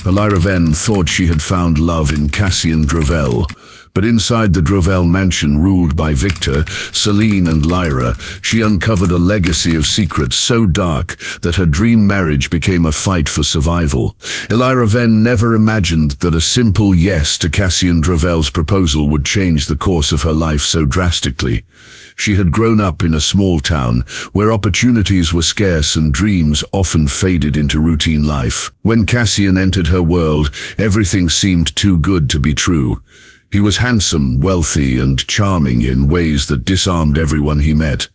Elira Venn thought she had found love in Cassian Drovell, but inside the Drovell mansion ruled by Victor, Selene and Lyra, she uncovered a legacy of secrets so dark that her dream marriage became a fight for survival. Elira Venn never imagined that a simple yes to Cassian Drovell's proposal would change the course of her life so drastically. She had grown up in a small town where opportunities were scarce and dreams often faded into routine life. When Cassian entered her world, everything seemed too good to be true. He was handsome, wealthy, and charming in ways that disarmed everyone he met.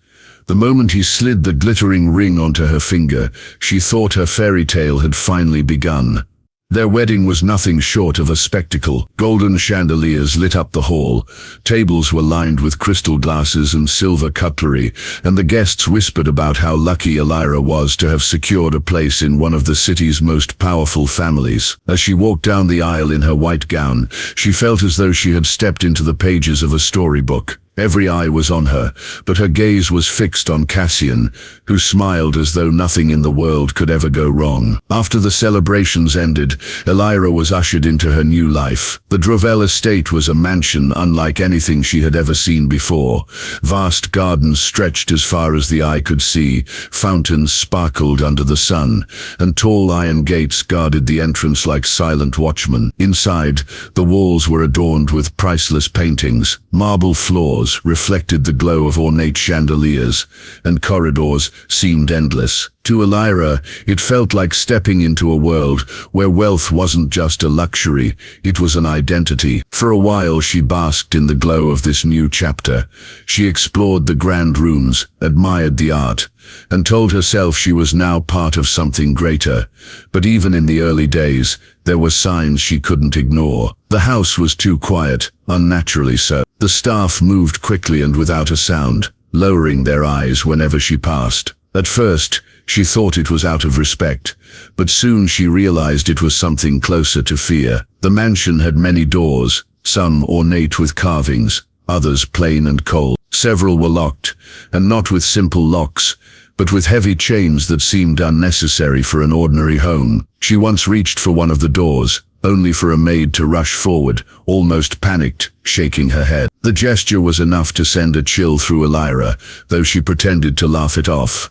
The moment he slid the glittering ring onto her finger, she thought her fairy tale had finally begun. Their wedding was nothing short of a spectacle. Golden chandeliers lit up the hall, tables were lined with crystal glasses and silver cutlery, and the guests whispered about how lucky Elira was to have secured a place in one of the city's most powerful families. As she walked down the aisle in her white gown, she felt as though she had stepped into the pages of a storybook. Every eye was on her, but her gaze was fixed on Cassian, who smiled as though nothing in the world could ever go wrong. After the celebrations ended, Elira was ushered into her new life. The Drovell estate was a mansion unlike anything she had ever seen before. Vast gardens stretched as far as the eye could see, fountains sparkled under the sun, and tall iron gates guarded the entrance like silent watchmen. Inside, the walls were adorned with priceless paintings, marble floors reflected the glow of ornate chandeliers, and corridors seemed endless. To Elira, it felt like stepping into a world where wealth wasn't just a luxury, it was an identity. For a while she basked in the glow of this new chapter. She explored the grand rooms, admired the art, and told herself she was now part of something greater. But even in the early days, there were signs she couldn't ignore. The house was too quiet, unnaturally so. The staff moved quickly and without a sound, lowering their eyes whenever she passed. At first, she thought it was out of respect, but soon she realized it was something closer to fear. The mansion had many doors, some ornate with carvings, others plain and cold. Several were locked, and not with simple locks, but with heavy chains that seemed unnecessary for an ordinary home. She once reached for one of the doors, only for a maid to rush forward, almost panicked, shaking her head. The gesture was enough to send a chill through Elira, though she pretended to laugh it off.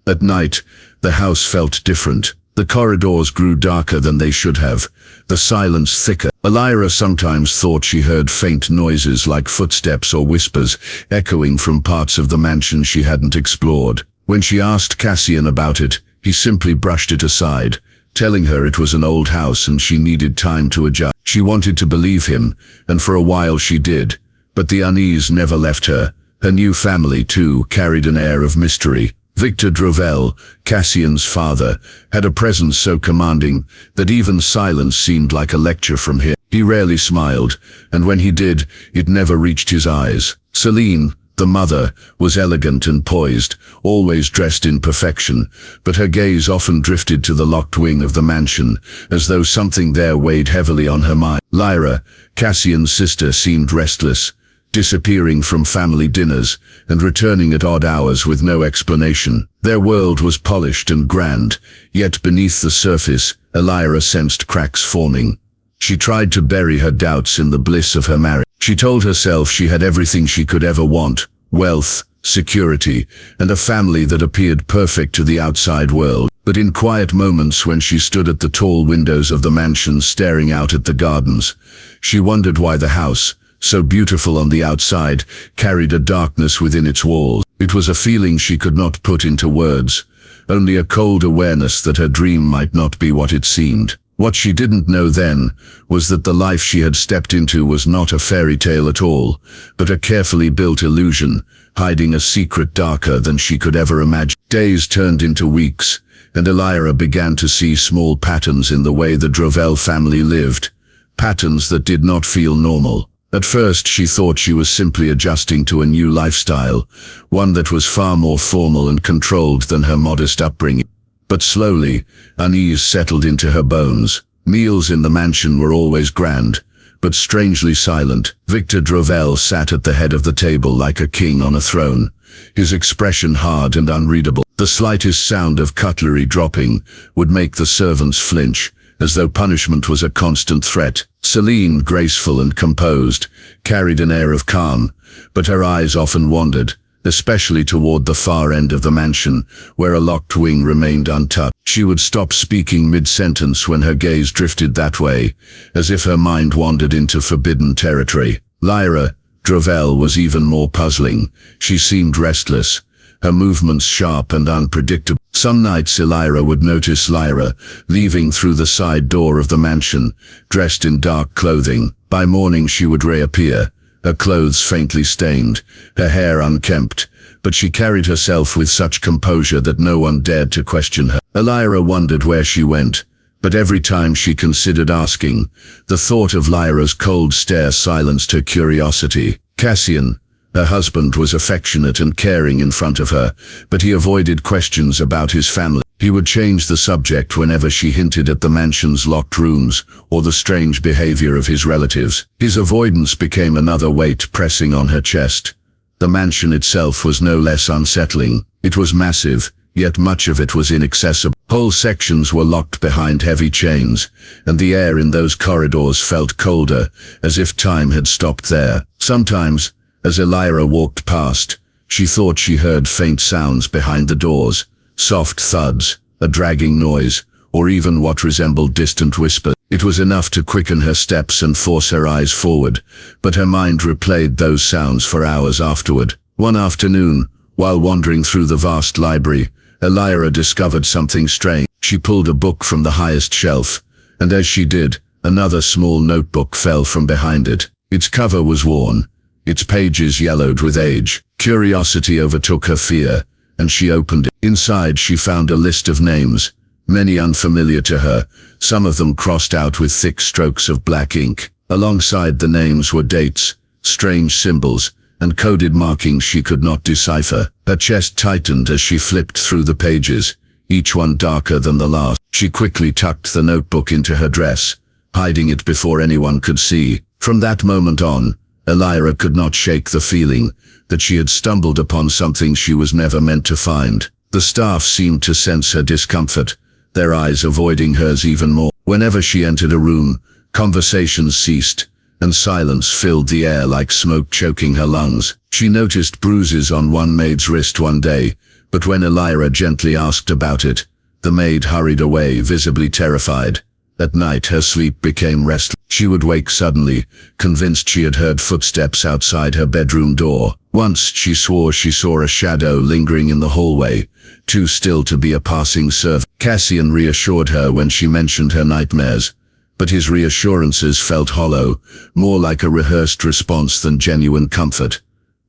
At night, the house felt different. The corridors grew darker than they should have, the silence thicker. Elira sometimes thought she heard faint noises like footsteps or whispers, echoing from parts of the mansion she hadn't explored. When she asked Cassian about it, he simply brushed it aside, telling her it was an old house and she needed time to adjust. She wanted to believe him, and for a while she did, but the unease never left her. Her new family, too, carried an air of mystery. Victor Drovell, Cassian's father, had a presence so commanding that even silence seemed like a lecture from him. He rarely smiled, and when he did, it never reached his eyes. Selene, the mother, was elegant and poised, always dressed in perfection, but her gaze often drifted to the locked wing of the mansion, as though something there weighed heavily on her mind. Lyra, Cassian's sister, seemed restless, disappearing from family dinners and returning at odd hours with no explanation. Their world was polished and grand, yet beneath the surface, Elira sensed cracks forming. She tried to bury her doubts in the bliss of her marriage. She told herself she had everything she could ever want: wealth, security, and a family that appeared perfect to the outside world. But in quiet moments when she stood at the tall windows of the mansion staring out at the gardens, she wondered why the house, so beautiful on the outside, carried a darkness within its walls. It was a feeling she could not put into words, only a cold awareness that her dream might not be what it seemed. What she didn't know then was that the life she had stepped into was not a fairy tale at all, but a carefully built illusion, hiding a secret darker than she could ever imagine. Days turned into weeks, and Elira began to see small patterns in the way the Drovell family lived, patterns that did not feel normal. At first she thought she was simply adjusting to a new lifestyle, one that was far more formal and controlled than her modest upbringing. But slowly, unease settled into her bones. Meals in the mansion were always grand, but strangely silent. Victor Drovell sat at the head of the table like a king on a throne, his expression hard and unreadable. The slightest sound of cutlery dropping would make the servants flinch, as though punishment was a constant threat. Selene, graceful and composed, carried an air of calm, but her eyes often wandered, especially toward the far end of the mansion, where a locked wing remained untouched. She would stop speaking mid-sentence when her gaze drifted that way, as if her mind wandered into forbidden territory. Lyra, Drovell, was even more puzzling. She seemed restless, her movements sharp and unpredictable. Some nights Elira would notice Lyra leaving through the side door of the mansion, dressed in dark clothing. By morning she would reappear, her clothes faintly stained, her hair unkempt, but she carried herself with such composure that no one dared to question her. Elira wondered where she went, but every time she considered asking, the thought of Lyra's cold stare silenced her curiosity. Cassian, her husband, was affectionate and caring in front of her, but he avoided questions about his family. He would change the subject whenever she hinted at the mansion's locked rooms or the strange behavior of his relatives. His avoidance became another weight pressing on her chest. The mansion itself was no less unsettling. It was massive, yet much of it was inaccessible. Whole sections were locked behind heavy chains, and the air in those corridors felt colder, as if time had stopped there. Sometimes, as Elira walked past, she thought she heard faint sounds behind the doors, soft thuds, a dragging noise, or even what resembled distant whispers. It was enough to quicken her steps and force her eyes forward, but her mind replayed those sounds for hours afterward. One afternoon, while wandering through the vast library, Elira discovered something strange. She pulled a book from the highest shelf, and as she did, another small notebook fell from behind it. Its cover was worn, its pages yellowed with age. Curiosity overtook her fear, and she opened it. Inside she found a list of names, many unfamiliar to her, some of them crossed out with thick strokes of black ink. Alongside the names were dates, strange symbols, and coded markings she could not decipher. Her chest tightened as she flipped through the pages, each one darker than the last. She quickly tucked the notebook into her dress, hiding it before anyone could see. From that moment on, Elira could not shake the feeling that she had stumbled upon something she was never meant to find. The staff seemed to sense her discomfort, their eyes avoiding hers even more. Whenever she entered a room, conversations ceased, and silence filled the air like smoke choking her lungs. She noticed bruises on one maid's wrist one day, but when Elira gently asked about it, the maid hurried away, visibly terrified. At night her sleep became restless. She would wake suddenly, convinced she had heard footsteps outside her bedroom door. Once she swore she saw a shadow lingering in the hallway, too still to be a passing servant. Cassian reassured her when she mentioned her nightmares, but his reassurances felt hollow, more like a rehearsed response than genuine comfort.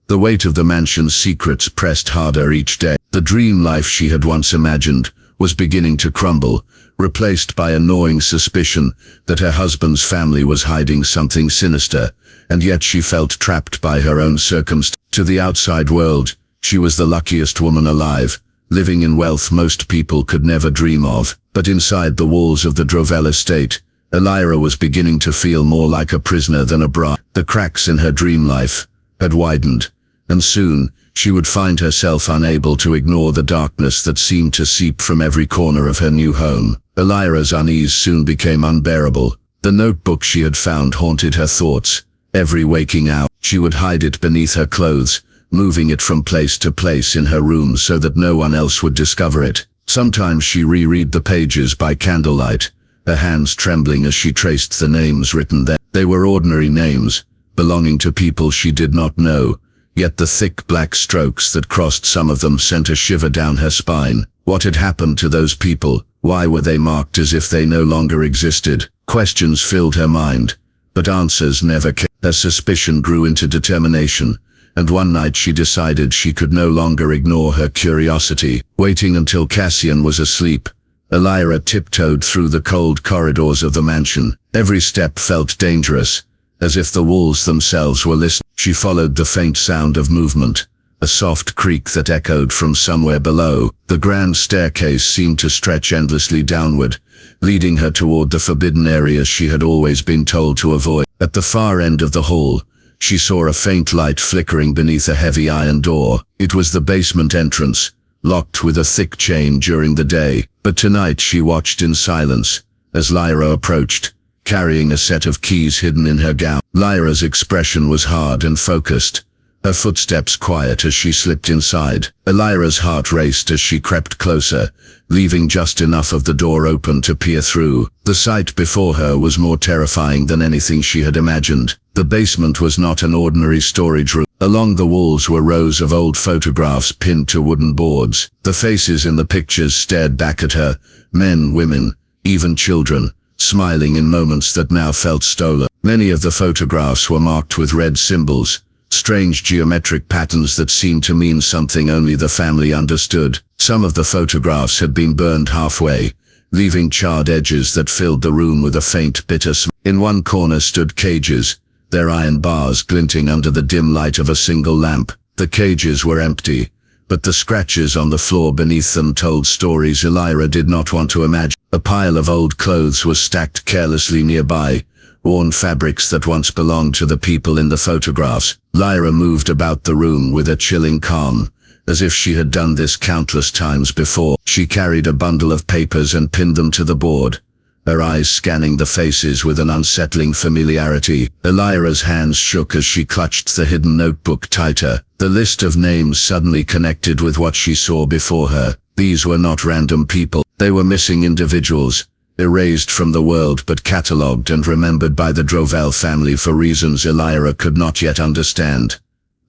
The weight of the mansion's secrets pressed harder each day. The dream life she had once imagined was beginning to crumble, replaced by a gnawing suspicion that her husband's family was hiding something sinister, and yet she felt trapped by her own circumstances. To the outside world, she was the luckiest woman alive, living in wealth most people could never dream of. But inside the walls of the Drovell estate, Elira was beginning to feel more like a prisoner than a bride. The cracks in her dream life had widened, and soon she would find herself unable to ignore the darkness that seemed to seep from every corner of her new home. Elira's unease soon became unbearable. The notebook she had found haunted her thoughts. Every waking hour, she would hide it beneath her clothes, moving it from place to place in her room so that no one else would discover it. Sometimes she reread the pages by candlelight, her hands trembling as she traced the names written there. They were ordinary names, belonging to people she did not know, yet the thick black strokes that crossed some of them sent a shiver down her spine. What had happened to those people? Why were they marked as if they no longer existed? Questions filled her mind, but answers never came. Her suspicion grew into determination, and one night she decided she could no longer ignore her curiosity. Waiting until Cassian was asleep, Elira tiptoed through the cold corridors of the mansion. Every step felt dangerous, as if the walls themselves were listening. She followed the faint sound of movement, a soft creak that echoed from somewhere below. The grand staircase seemed to stretch endlessly downward, leading her toward the forbidden areas she had always been told to avoid. At the far end of the hall, she saw a faint light flickering beneath a heavy iron door. It was the basement entrance, locked with a thick chain during the day, but tonight she watched in silence, as Lyra approached, carrying a set of keys hidden in her gown. Lyra's expression was hard and focused, her footsteps quiet as she slipped inside. Elira's heart raced as she crept closer, leaving just enough of the door open to peer through. The sight before her was more terrifying than anything she had imagined. The basement was not an ordinary storage room. Along the walls were rows of old photographs pinned to wooden boards. The faces in the pictures stared back at her, men, women, even children, smiling in moments that now felt stolen. Many of the photographs were marked with red symbols, strange geometric patterns that seemed to mean something only the family understood. Some of the photographs had been burned halfway, leaving charred edges that filled the room with a faint bitter smell. In one corner stood cages, their iron bars glinting under the dim light of a single lamp. The cages were empty, but the scratches on the floor beneath them told stories Elira did not want to imagine. A pile of old clothes was stacked carelessly nearby, worn fabrics that once belonged to the people in the photographs. Lyra moved about the room with a chilling calm, as if she had done this countless times before. She carried a bundle of papers and pinned them to the board, her eyes scanning the faces with an unsettling familiarity. Elira's hands shook as she clutched the hidden notebook tighter. The list of names suddenly connected with what she saw before her. These were not random people. They were missing individuals, erased from the world but catalogued and remembered by the Drovell family for reasons Elira could not yet understand.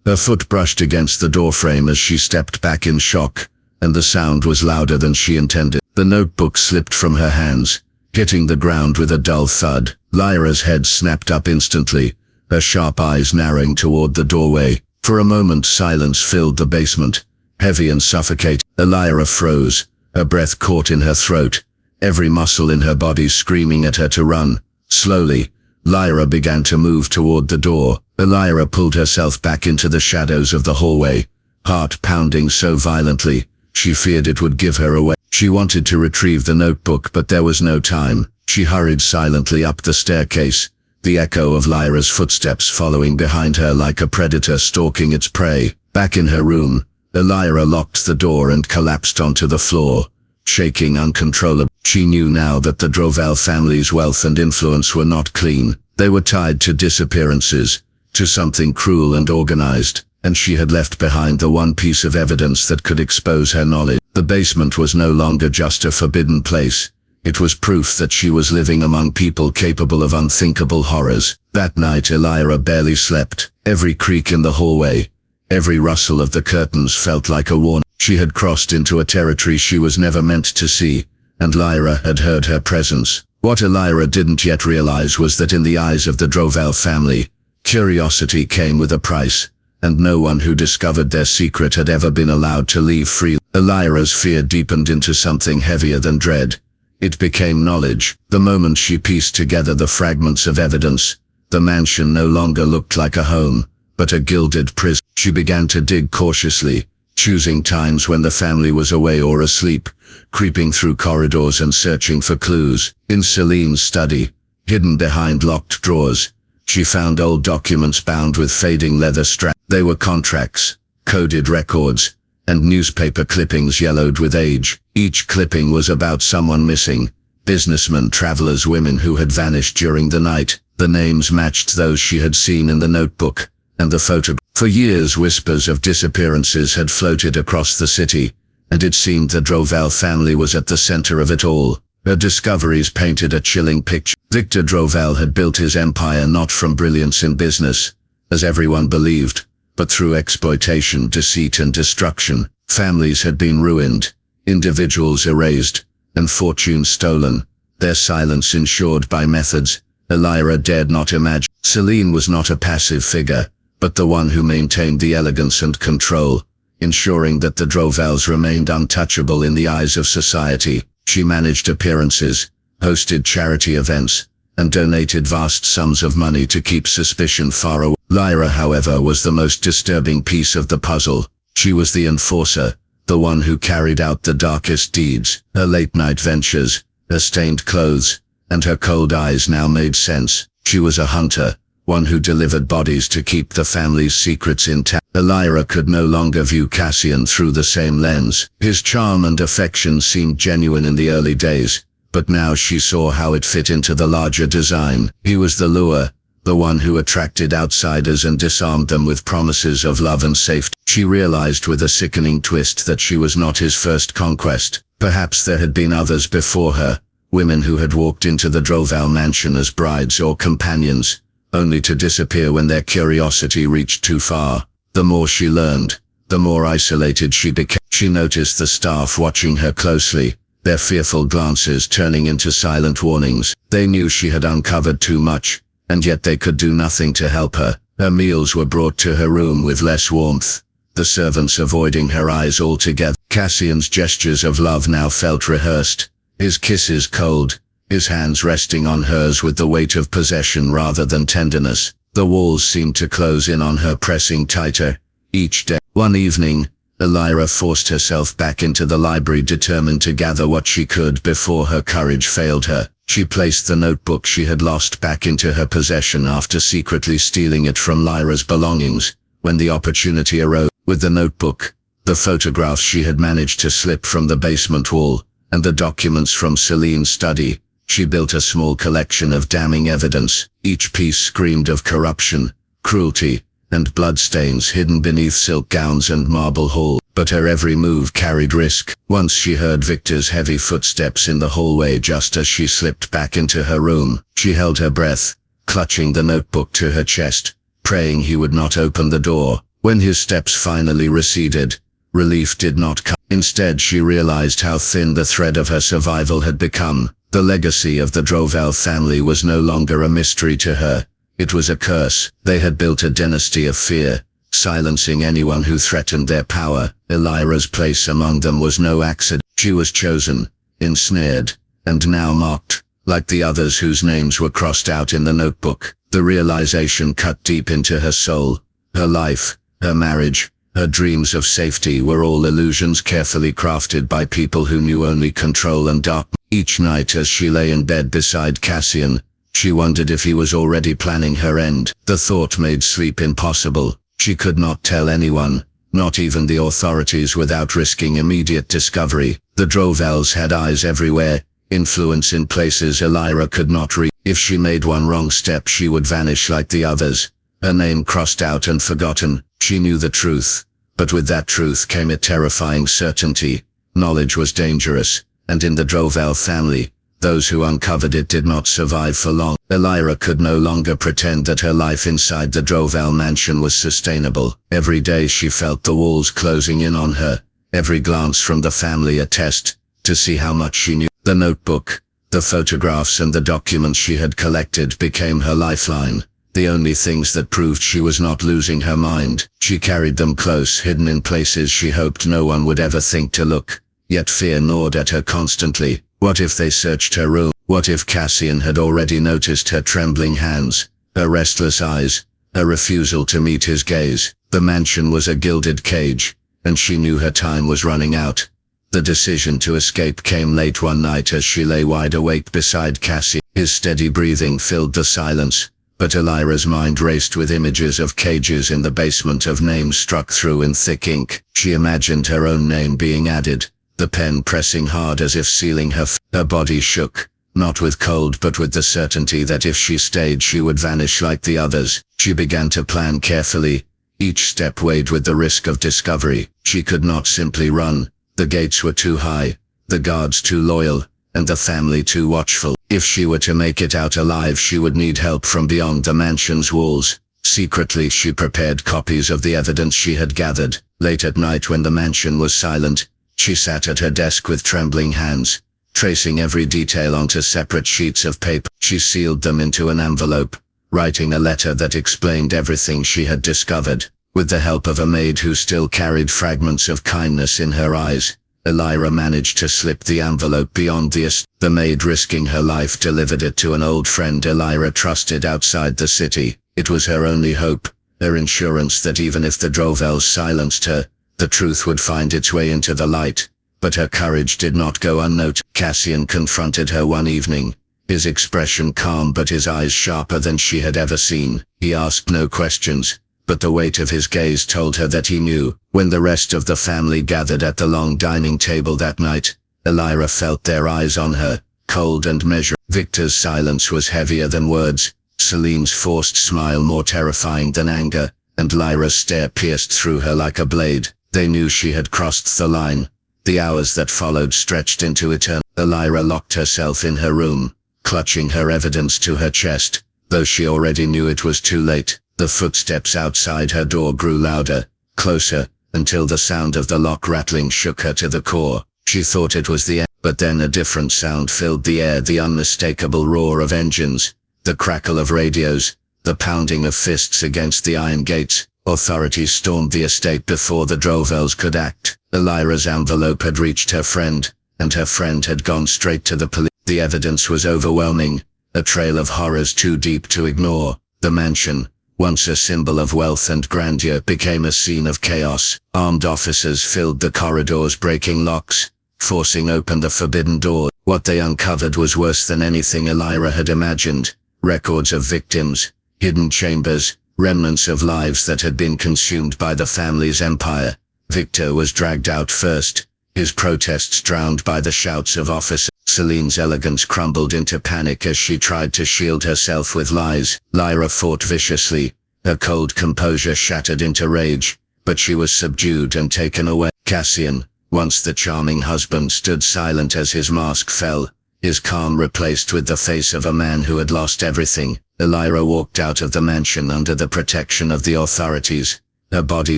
Her foot brushed against the doorframe as she stepped back in shock, and the sound was louder than she intended. The notebook slipped from her hands, hitting the ground with a dull thud. Lyra's head snapped up instantly, her sharp eyes narrowing toward the doorway. For a moment silence filled the basement, heavy and suffocating. Elira froze, her breath caught in her throat, every muscle in her body screaming at her to run. Slowly, Lyra began to move toward the door. Elira pulled herself back into the shadows of the hallway, heart pounding so violently, she feared it would give her away. She wanted to retrieve the notebook, but there was no time. She hurried silently up the staircase, the echo of Lyra's footsteps following behind her like a predator stalking its prey. Back in her room, Elira locked the door and collapsed onto the floor, shaking uncontrollably. She knew now that the Drovell family's wealth and influence were not clean. They were tied to disappearances, to something cruel and organized, and she had left behind the one piece of evidence that could expose her knowledge. The basement was no longer just a forbidden place. It was proof that she was living among people capable of unthinkable horrors. That night Elira barely slept. Every creak in the hallway, every rustle of the curtains felt like a warning. She had crossed into a territory she was never meant to see, and Lyra had heard her presence. What Elira didn't yet realize was that in the eyes of the Drovell family, curiosity came with a price, and no one who discovered their secret had ever been allowed to leave free. Elira's fear deepened into something heavier than dread. It became knowledge. The moment she pieced together the fragments of evidence, the mansion no longer looked like a home, but a gilded prison. She began to dig cautiously, choosing times when the family was away or asleep, creeping through corridors and searching for clues. In Selene's study, hidden behind locked drawers, she found old documents bound with fading leather straps. They were contracts, coded records, and newspaper clippings yellowed with age. Each clipping was about someone missing, businessmen, travelers, women who had vanished during the night. The names matched those she had seen in the notebook and the photograph. For years whispers of disappearances had floated across the city, and it seemed the Drovell family was at the center of it all. Her discoveries painted a chilling picture. Victor Drovell had built his empire not from brilliance in business, as everyone believed, but through exploitation, deceit and destruction. Families had been ruined, individuals erased, and fortunes stolen, their silence ensured by methods Elira dared not imagine. Selene was not a passive figure, but the one who maintained the elegance and control, ensuring that the Drovells remained untouchable in the eyes of society. She managed appearances, hosted charity events, and donated vast sums of money to keep suspicion far away. Lyra, however, was the most disturbing piece of the puzzle. She was the enforcer, the one who carried out the darkest deeds. Her late-night ventures, her stained clothes, and her cold eyes now made sense. She was a hunter, one who delivered bodies to keep the family's secrets intact. Elira could no longer view Cassian through the same lens. His charm and affection seemed genuine in the early days, but now she saw how it fit into the larger design. He was the lure, the one who attracted outsiders and disarmed them with promises of love and safety. She realized with a sickening twist that she was not his first conquest. Perhaps there had been others before her, women who had walked into the Drovell mansion as brides or companions, only to disappear when their curiosity reached too far. The more she learned, the more isolated she became. She noticed the staff watching her closely, their fearful glances turning into silent warnings. They knew she had uncovered too much, and yet they could do nothing to help her. Her meals were brought to her room with less warmth, the servants avoiding her eyes altogether. Cassian's gestures of love now felt rehearsed, his kisses cold, his hands resting on hers with the weight of possession rather than tenderness. The walls seemed to close in on her, pressing tighter each day. One evening, Elira forced herself back into the library, determined to gather what she could before her courage failed her. She placed the notebook she had lost back into her possession after secretly stealing it from Lyra's belongings. When the opportunity arose, with the notebook, the photographs she had managed to slip from the basement wall, and the documents from Selene's study, she built a small collection of damning evidence. Each piece screamed of corruption, cruelty, and bloodstains hidden beneath silk gowns and marble halls. But her every move carried risk. Once she heard Victor's heavy footsteps in the hallway just as she slipped back into her room. She held her breath, clutching the notebook to her chest, praying he would not open the door. When his steps finally receded, relief did not come. Instead, she realized how thin the thread of her survival had become. The legacy of the Drovell family was no longer a mystery to her. It was a curse. They had built a dynasty of fear, silencing anyone who threatened their power. Elira's place among them was no accident. She was chosen, ensnared, and now mocked, like the others whose names were crossed out in the notebook. The realization cut deep into her soul. Her life, her marriage, her dreams of safety were all illusions carefully crafted by people who knew only control and darkness. Each night as she lay in bed beside Cassian, she wondered if he was already planning her end. The thought made sleep impossible. She could not tell anyone, not even the authorities, without risking immediate discovery. The Drovells had eyes everywhere, influence in places Elira could not reach. If she made one wrong step, she would vanish like the others, her name crossed out and forgotten. She knew the truth, but with that truth came a terrifying certainty. Knowledge was dangerous, and in the Drovell family, those who uncovered it did not survive for long. Elira could no longer pretend that her life inside the Drovell mansion was sustainable. Every day she felt the walls closing in on her, every glance from the family a test, to see how much she knew. The notebook, the photographs and the documents she had collected became her lifeline, the only things that proved she was not losing her mind. She carried them close, hidden in places she hoped no one would ever think to look, yet fear gnawed at her constantly. What if they searched her room? What if Cassian had already noticed her trembling hands, her restless eyes, her refusal to meet his gaze? The mansion was a gilded cage, and she knew her time was running out. The decision to escape came late one night as she lay wide awake beside Cassian. His steady breathing filled the silence, but Elira's mind raced with images of cages in the basement, of names struck through in thick ink. She imagined her own name being added, the pen pressing hard as if sealing her. Her body shook, not with cold but with the certainty that if she stayed she would vanish like the others. She began to plan carefully, each step weighed with the risk of discovery. She could not simply run. The gates were too high, the guards too loyal, and the family too watchful. If she were to make it out alive, she would need help from beyond the mansion's walls. Secretly, she prepared copies of the evidence she had gathered. Late at night, when the mansion was silent, she sat at her desk with trembling hands, tracing every detail onto separate sheets of paper. She sealed them into an envelope, writing a letter that explained everything she had discovered. With the help of a maid who still carried fragments of kindness in her eyes, Elira managed to slip the envelope beyond the maid, risking her life, delivered it to an old friend Elira trusted outside the city. It was her only hope, her insurance that even if the Drovells silenced her, the truth would find its way into the light. But her courage did not go unnoticed. Cassian confronted her one evening, his expression calm but his eyes sharper than she had ever seen. He asked no questions, but the weight of his gaze told her that he knew. When the rest of the family gathered at the long dining table that night, Elira felt their eyes on her, cold and measured. Victor's silence was heavier than words, Selene's forced smile more terrifying than anger, and Lyra's stare pierced through her like a blade. They knew she had crossed the line. The hours that followed stretched into eternity. Lyra locked herself in her room, clutching her evidence to her chest, though she already knew it was too late. The footsteps outside her door grew louder, closer, until the sound of the lock rattling shook her to the core. She thought it was the end, but then a different sound filled the air, the unmistakable roar of engines, the crackle of radios, the pounding of fists against the iron gates. Authorities stormed the estate before the Drovells could act. Lyra's envelope had reached her friend, and her friend had gone straight to the police. The evidence was overwhelming, a trail of horrors too deep to ignore. The mansion, once a symbol of wealth and grandeur, became a scene of chaos. Armed officers filled the corridors, breaking locks, forcing open the forbidden door. What they uncovered was worse than anything Elira had imagined. Records of victims, hidden chambers, remnants of lives that had been consumed by the family's empire. Victor was dragged out first, his protests drowned by the shouts of officers. Selene's elegance crumbled into panic as she tried to shield herself with lies. Lyra fought viciously, her cold composure shattered into rage, but she was subdued and taken away. Cassian, once the charming husband, stood silent as his mask fell, his calm replaced with the face of a man who had lost everything. Lyra walked out of the mansion under the protection of the authorities, her body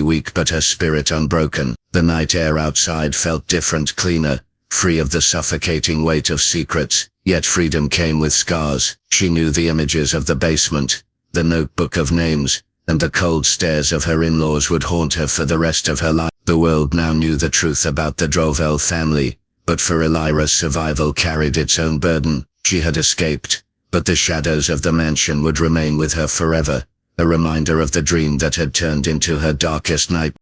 weak but her spirit unbroken. The night air outside felt different, cleaner, free of the suffocating weight of secrets, yet freedom came with scars. She knew the images of the basement, the notebook of names, and the cold stares of her in-laws would haunt her for the rest of her life. The world now knew the truth about the Drovell family, but for Elira's survival carried its own burden. She had escaped, but the shadows of the mansion would remain with her forever, a reminder of the dream that had turned into her darkest night.